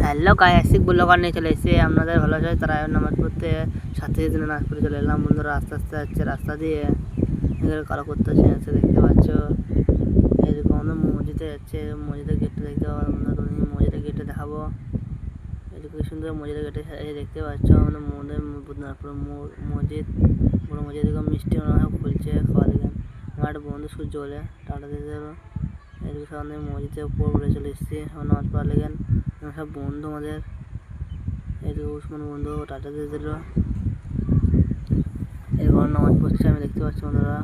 Hello guys, blogger নিয়ে চলে এসেছে আপনাদের ভালোবাসা তারা নামাজ পড়তে সাথে দিনে নামাজ পড়ে চলে এলাম বন্ধুরা। আস্তে আস্তে যাচ্ছে রাস্তা দিয়ে, এদের কালো করতেছে দেখতে পাচ্ছ। এরকম আমরা মসজিদে যাচ্ছে, মসজিদের গেটটা দেখতে পাবো বন্ধুরা। মসজিদের গেটে দেখাবো, এরকম সুন্দর মসজিদের গেটে দেখতে পাচ্ছ। আমরা মসজিদ বড় মসজিদ, এরকম মিষ্টি খুলছে খাওয়া দিকে। আমার একটা বন্ধু সূর্য বলে টাটা দিয়ে দেবো। এদিকে সামনে মসজিদের উপর বলে চলে এসেছি নামাজ পড়া লেগেন। সব বন্ধু আমাদের, এদিকে উসমান বন্ধু টাটা দিয়ে দিল। এরপর নামাজ পড়ছে আমি দেখতে পাচ্ছি বন্ধুরা।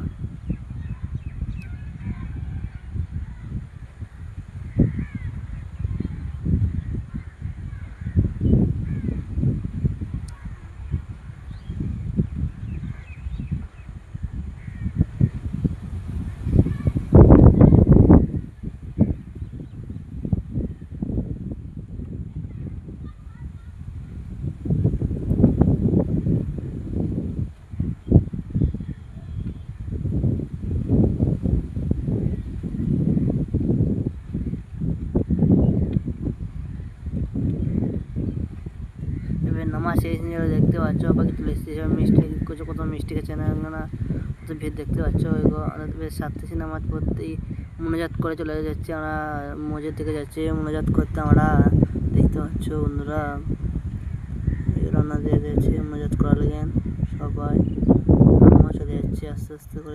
নামাজ শেষ নিয়ে দেখতে পাচ্ছ বাকি চলে এসেছি মিষ্টি কিছু কত মিষ্টি খাচ্ছে না কত ভিড় দেখতে পাচ্ছ। বেশ সাতটাছি নামাজ পড়তেই মোনাজাত করে চলে যাচ্ছে। আমরা মসজিদ থেকে যাচ্ছি মোনাজাত করতে, আমরা দেখতে পাচ্ছ বন্ধুরা। রান্না দিয়ে যাচ্ছে মোনাজাত করা লেগেন সবাই, আমরা চলে যাচ্ছি আস্তে আস্তে করে।